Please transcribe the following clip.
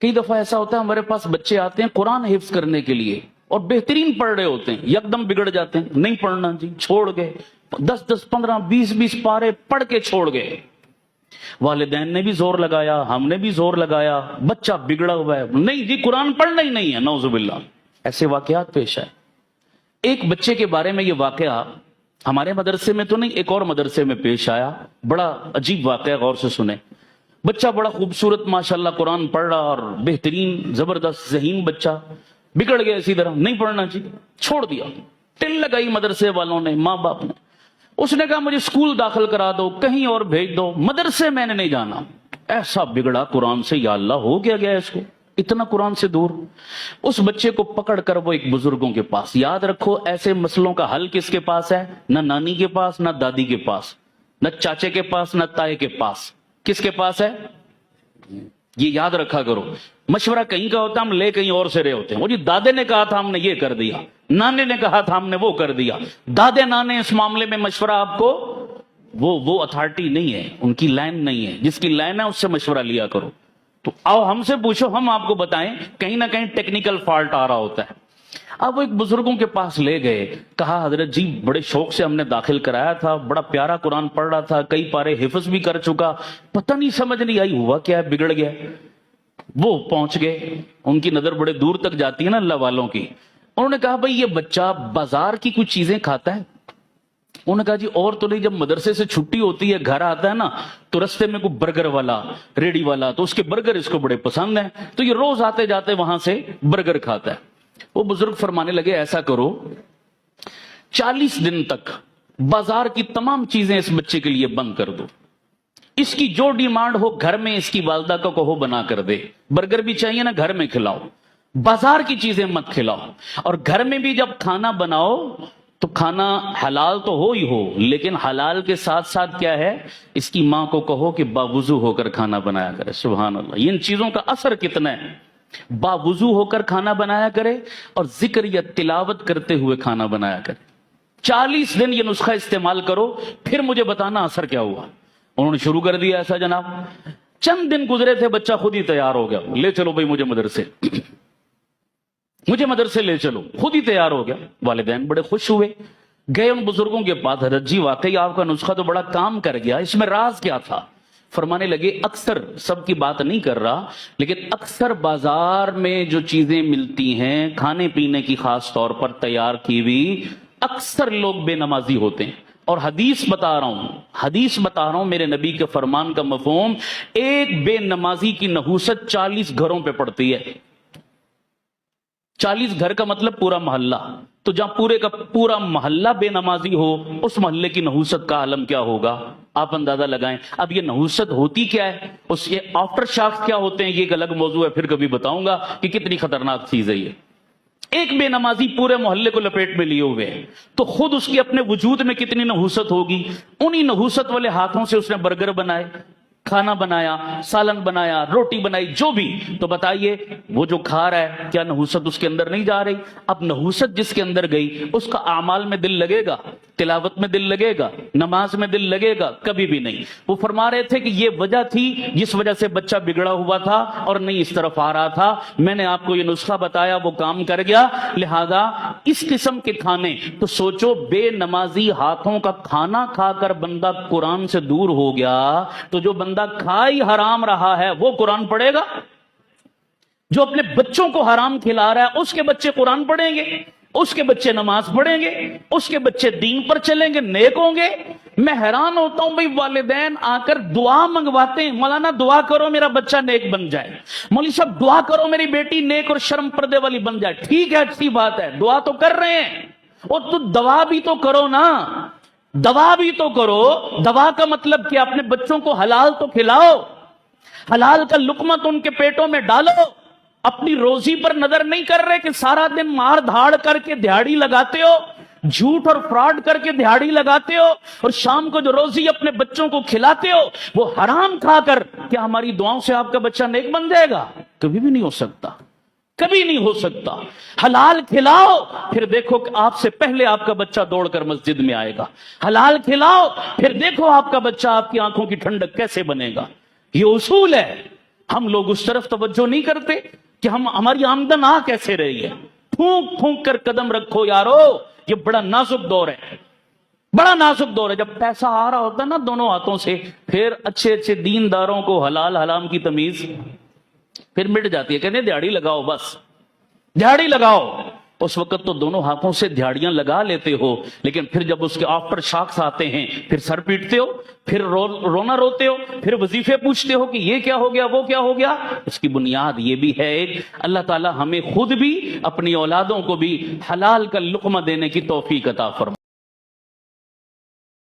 कई दफा ऐसा होता है हमारे पास बच्चे आते हैं कुरान हिफ्ज करने के लिए और बेहतरीन पढ़ रहे होते हैं, यकदम बिगड़ जाते हैं, नहीं पढ़ना जी, छोड़ गए, 10-10, 15, 20-20 पारे पढ़ के छोड़ गए। वालिदैन ने भी जोर लगाया, हमने भी जोर लगाया, बच्चा बिगड़ा हुआ है, नहीं जी कुरान पढ़ना ही नहीं है, नौजुबिल्लाह। ऐसे वाकयात पेश आए। एक बच्चे के बारे में ये वाकया हमारे मदरसे में तो नहीं, एक और मदरसे में पेश आया, बड़ा अजीब वाकया, गौर से सुने। बच्चा बड़ा खूबसूरत माशाल्लाह कुरान पढ़ रहा और बेहतरीन जबरदस्त ज़हीन बच्चा, बिगड़ गया इसी तरह, नहीं पढ़ना चाहिए, छोड़ दिया। टिल लगाई मदरसे वालों ने, माँ बाप ने। उसने कहा मुझे स्कूल दाखिल करा दो, कहीं और भेज दो, मदरसे मैंने नहीं जाना। ऐसा बिगड़ा कुरान से, या अल्लाह हो क्या गया इसको, इतना कुरान से दूर। उस बच्चे को पकड़ कर वो एक बुजुर्गों के पास, याद रखो ऐसे मसलों का हल किसके पास है, ना नानी के पास, ना दादी के पास, ना चाचे के पास, ना ताए के पास, किसके पास है, ये याद रखा करो। मशवरा कहीं का होता, हम ले कहीं और से रहे होते हैं। वो जी दादे ने कहा था हमने ये कर दिया, नाने ने कहा था हमने वो कर दिया। दादे नाने इस मामले में मशवरा आपको, वो अथॉरिटी नहीं है, उनकी लाइन नहीं है, जिसकी लाइन है उससे मशवरा लिया करो। तो आओ हमसे पूछो, हम आपको बताएं, कहीं ना कहीं टेक्निकल फॉल्ट आ रहा होता है। अब वो एक बुजुर्गों के पास ले गए, कहा हजरत जी बड़े शौक से हमने दाखिल कराया था, बड़ा प्यारा कुरान पढ़ रहा था, कई पारे हिफ्ज भी कर चुका, पता नहीं समझ नहीं आई हुआ क्या है, बिगड़ गया। वो पहुंच गए, उनकी नजर बड़े दूर तक जाती है ना अल्लाह वालों की। उन्होंने कहा भाई ये बच्चा बाजार की कुछ चीजें खाता है। उन्होंने कहा जी और तो नहीं, जब मदरसे से छुट्टी होती है घर आता है ना, तो रास्ते में कोई बर्गर वाला, रेडी वाला, तो उसके बर्गर इसको बड़े पसंद है, तो ये रोज आते जाते वहां से बर्गर खाता है। वो बुजुर्ग फरमाने लगे ऐसा करो 40 दिन तक बाजार की तमाम चीजें इस बच्चे के लिए बंद कर दो, इसकी जो डिमांड हो घर में इसकी वालदा को कहो बना कर दे, बर्गर भी चाहिए ना घर में खिलाओ, बाजार की चीजें मत खिलाओ। और घर में भी जब खाना बनाओ तो खाना हलाल तो हो ही हो, लेकिन हलाल के साथ साथ क्या है, इसकी मां को कहो कि बावुजू होकर खाना बनाया करे। सुभान अल्लाह, इन चीजों का असर कितना है। बावुजू होकर खाना बनाया करे और जिक्र या तिलावत करते हुए खाना बनाया करे। 40 दिन ये नुस्खा इस्तेमाल करो, फिर मुझे बताना असर क्या हुआ। उन्होंने शुरू कर दिया ऐसा जनाब। चंद दिन गुजरे थे, बच्चा खुद ही तैयार हो गया, ले चलो भाई मुझे मदरसे मुझे मदरसे ले चलो, खुद ही तैयार हो गया। वालिदैन बड़े खुश हुए, गए उन बुजुर्गों के पास, हजरत जी वाकई आपका नुस्खा तो बड़ा काम कर गया, इसमें राज क्या था। फरमाने लगे अक्सर, सबकी बात नहीं कर रहा, लेकिन अक्सर बाजार में जो चीजें मिलती हैं खाने पीने की, खास तौर पर तैयार की हुई, अक्सर लोग बेनमाजी होते हैं। और हदीस बता रहा हूं, हदीस बता रहा हूं, मेरे नबी के फरमान का मफहूम, एक बेनमाजी की नहूसत 40 घरों पे पड़ती है। 40 घर का मतलब पूरा मोहल्ला, तो जहां पूरे का पूरा मोहल्ला बेनमाजी हो, उस मोहल्ले की नहूसत का आलम क्या होगा, आप अंदाजा लगाएं। अब ये नहूसत होती क्या है, उसके आफ्टर शॉक्स क्या होते हैं, ये एक अलग मौजू है, फिर कभी बताऊंगा कि कितनी खतरनाक चीज है ये। एक बेनमाजी पूरे मोहल्ले को लपेट में लिए हुए है, तो खुद उसके अपने वजूद में कितनी नहूसत होगी। उन्हीं नहूसत वाले हाथों से उसने बर्गर बनाए, खाना बनाया, सालन बनाया, रोटी बनाई, जो भी, तो बताइए वो जो खा रहा है क्या नहूसत उसके अंदर नहीं जा रही। अब नहूसत जिसके अंदर गई, उसका आमाल में दिल लगेगा, तिलावत में दिल लगेगा, नमाज में दिल लगेगा, कभी भी नहीं। वो फरमा रहे थे कि ये वजह थी जिस वजह से बच्चा बिगड़ा हुआ था और नहीं इस तरफ आ रहा था। मैंने आपको ये नुस्खा बताया, वो काम कर गया। लिहाजा इस किस्म के खाने, तो सोचो बेनमाजी हाथों का खाना खाकर बंदा कुरान से दूर हो गया, तो जो बंदा खा ही हराम रहा है वो कुरान पढ़ेगा। जो अपने बच्चों को हराम खिला रहा है उसके बच्चे कुरान पढ़ेंगे, उसके बच्चे नमाज पढ़ेंगे, उसके बच्चे दीन पर चलेंगे, नेक होंगे। मैं हैरान होता हूं भाई, वालिदैन आकर दुआ मंगवाते हैं, मौलाना दुआ करो मेरा बच्चा नेक बन जाए, मौलवी साहब दुआ करो मेरी बेटी नेक और शर्म पर्दे वाली बन जाए। ठीक है, अच्छी बात है, दुआ तो कर रहे हैं, और तो दवा भी तो करो ना, दवा भी तो करो। दवा का मतलब कि अपने बच्चों को हलाल तो खिलाओ, हलाल का लुकमा तो उनके पेटों में डालो। अपनी रोजी पर नजर नहीं कर रहे कि सारा दिन मार धाड़ करके दिहाड़ी लगाते हो, झूठ और फ्रॉड करके दिहाड़ी लगाते हो, और शाम को जो रोजी अपने बच्चों को खिलाते हो वो हराम खाकर। क्या हमारी दुआओं से आपका बच्चा नेक बन जाएगा? कभी भी नहीं हो सकता, कभी नहीं हो सकता। हलाल खिलाओ, फिर देखो कि आपसे पहले आपका बच्चा दौड़कर मस्जिद में आएगा। हलाल खिलाओ, फिर देखो आपका बच्चा आपकी आंखों की ठंडक कैसे बनेगा। ये उसूल है। ہم لوگ اس طرف توجہ نہیں کرتے کہ ہماری آمدن آ کیسے رہی ہے. پھونک پھونک کر قدم رکھو یارو, یہ بڑا نازک دور ہے, بڑا نازک دور ہے. جب پیسہ آ رہا ہوتا ہے نا دونوں ہاتھوں سے, پھر اچھے اچھے دینداروں کو حلال حرام کی تمیز پھر مٹ جاتی ہے. کہتے ہیں دیہڑی لگاؤ, بس دیہڑی لگاؤ. اس وقت تو دونوں ہاتھوں سے دیہڑیاں لگا لیتے ہو, لیکن پھر جب اس کے آفٹر شاکس آتے ہیں پھر سر پیٹتے ہو, پھر رونا روتے ہو, پھر وظیفے پوچھتے ہو کہ یہ کیا ہو گیا, وہ کیا ہو گیا. اس کی بنیاد یہ بھی ہے ایک, اللہ تعالی ہمیں خود بھی اپنی اولادوں کو بھی حلال کا لقمہ دینے کی توفیق عطا فرمائے.